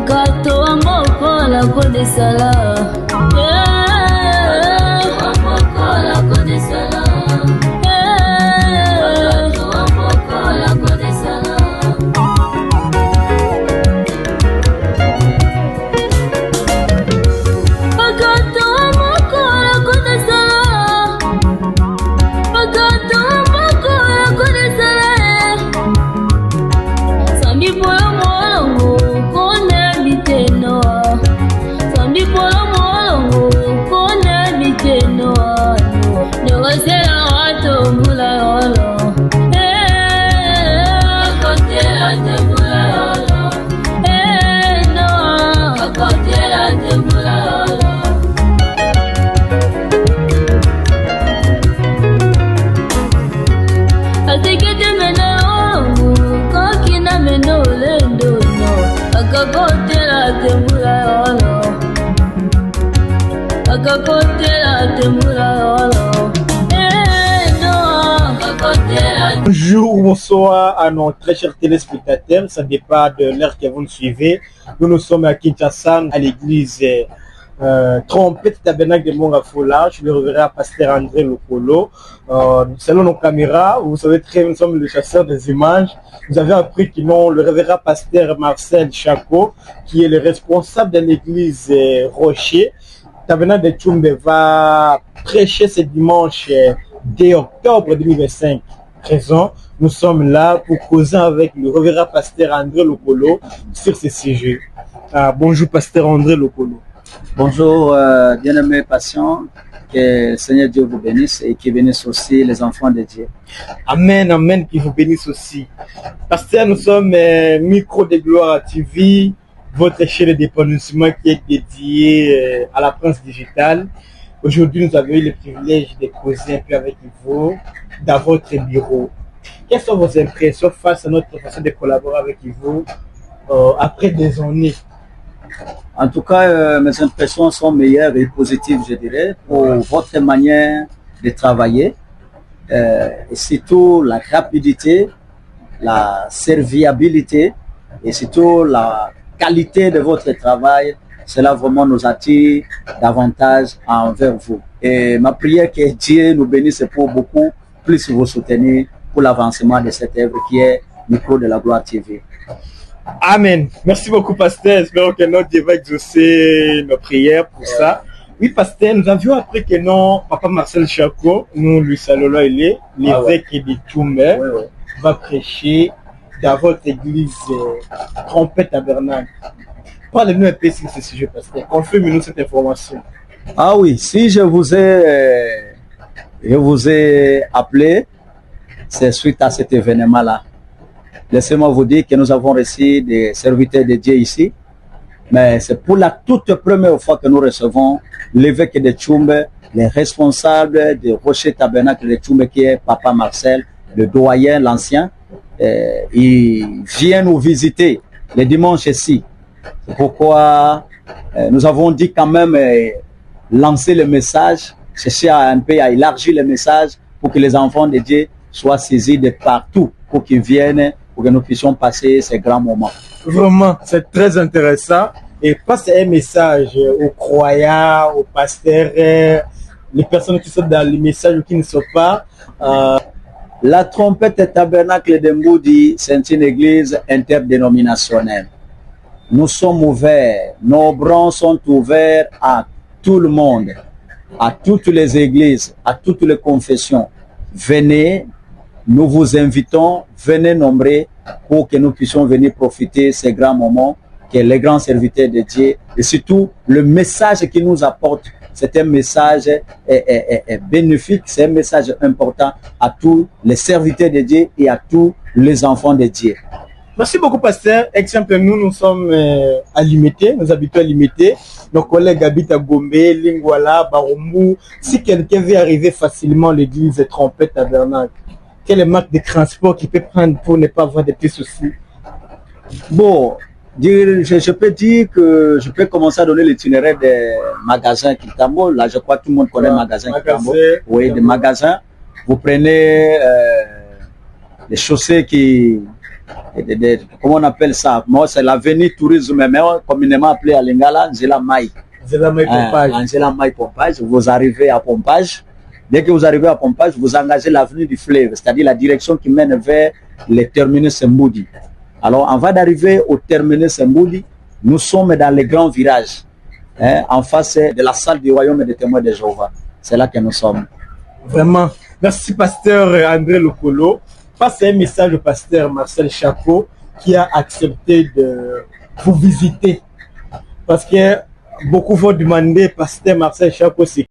Katoa moko la kodesala. Katoa moko la kodesala. Katoa moko la kodesala. Katoa moko la kodesala. Katoa moko la kodesala. Sambi polo molongo kone bitenoa. Sambi polo molongo kone bitenoa. Negosela wato mula yolo. Akotela te mula yolo. No. Akotela te mula yolo. Atekete mena yolo. Kokina meno lendo no. Akakotela te mula yolo. Akakotela te mula yolo. Bonjour ou bonsoir à nos très chers téléspectateurs, ça dépend de l'heure que vous nous suivez. Nous sommes à Kinshasa, à l'église Trompette Tabernacle de Mongafola. Je le reverrai pasteur André Lokolo. Selon nos caméras, vous savez très bien, nous sommes le chasseur des images. Vous avez appris que non, le révérend pasteur Marcel Chaco, qui est le responsable de l'église Rocher, Tabernacle de Tchumbe, va prêcher ce dimanche 2 octobre 2025. Raison, nous sommes là pour causer avec le révérend pasteur André Lokolo sur ce sujet. Bonjour pasteur André Lokolo. Bonjour bien-aimés patients, que le Seigneur Dieu vous bénisse et qu'il bénisse aussi les enfants de Dieu. Amen, amen, qu'il vous bénisse aussi. Pasteur, nous sommes Micro de Gloire TV, votre chaîne d'épanouissement qui est dédiée à la presse digitale. Aujourd'hui, nous avons eu le privilège de causer un peu avec vous dans votre bureau. Quelles sont vos impressions face à notre façon de collaborer avec vous après des années? En tout cas, mes impressions sont meilleures et positives, je dirais, pour votre manière de travailler et surtout la rapidité, la serviabilité et surtout la qualité de votre travail. Cela vraiment nous attire davantage envers vous. Et ma prière que Dieu nous bénisse pour beaucoup plus vous soutenir pour l'avancement de cette œuvre qui est Micro de la Gloire TV. Amen. Merci beaucoup, pasteur. Espérons que notre Dieu va exaucer nos prières pour ça. Oui, pasteur, nous avions appris que non, papa Marcel Chaco, nous lui saluons, il est l'évêque de Tchumbe, va prêcher dans votre église Trompette Tabernacle. Parlez-nous un peu sur ce sujet, pasteur. Confirmez-nous cette information. Ah oui, si je vous ai appelé, c'est suite à cet événement-là. Laissez-moi vous dire que nous avons reçu des serviteurs de Dieu ici, mais c'est pour la toute première fois que nous recevons l'évêque de Tchumbe, les responsables de Rocher Tabernacle de Tchumbe, qui est Papa Marcel, le doyen, l'ancien. Il vient nous visiter le dimanche ici. C'est pourquoi nous avons dit quand même lancer le message, chercher un peu à élargir le message pour que les enfants de Dieu soient saisis de partout, pour qu'ils viennent, pour que nous puissions passer ces grands moments. Vraiment, c'est très intéressant. Et passer un message aux croyants, aux pasteurs, les personnes qui sont dans les messages ou qui ne sont pas. La Trompette Tabernacle de Mboudi, c'est une église interdénominationnelle. Nous sommes ouverts, nos bras sont ouverts à tout le monde, à toutes les églises, à toutes les confessions. Venez, nous vous invitons, venez nombreux pour que nous puissions venir profiter de ces grands moments, que les grands serviteurs de Dieu, et surtout le message qu'ils nous apportent, c'est un message bénéfique, c'est un message important à tous les serviteurs de Dieu et à tous les enfants de Dieu. Merci beaucoup, pasteur. Exemple, nous sommes à Limité, nous habitons à Limité. Nos collègues habitent à Gombe, Lingwala, Baromou. Si quelqu'un veut arriver facilement à l'église Trompette Tabernacle, quelle est la marque de transport qu'il peut prendre pour ne pas avoir de petits soucis? Bon, je peux dire que je peux commencer à donner l'itinéraire des magasins Kintambo. Là, je crois que tout le monde connaît le magasin Kintambo. Oui, des magasins. Vous prenez les chaussées qui comment on appelle ça? Moi, c'est l'avenue tourisme, mais communément appelé à Lingala, Nzela Mai. Nzela Mai Pompage. Nzela Mai Pompage. Vous arrivez à Pompage. Dès que vous arrivez à Pompage, vous engagez l'avenue du fleuve, c'est-à-dire la direction qui mène vers le terminus Mboudi. Alors, avant d'arriver au terminus Mboudi, nous sommes dans les grands virages, en face de la salle du royaume des témoins de Jéhovah. C'est là que nous sommes. Vraiment. Merci, pasteur André Lokolo. Passe un message au pasteur Marcel Chapeau qui a accepté de vous visiter. Parce que beaucoup vont demander, pasteur Marcel Chapeau, c'est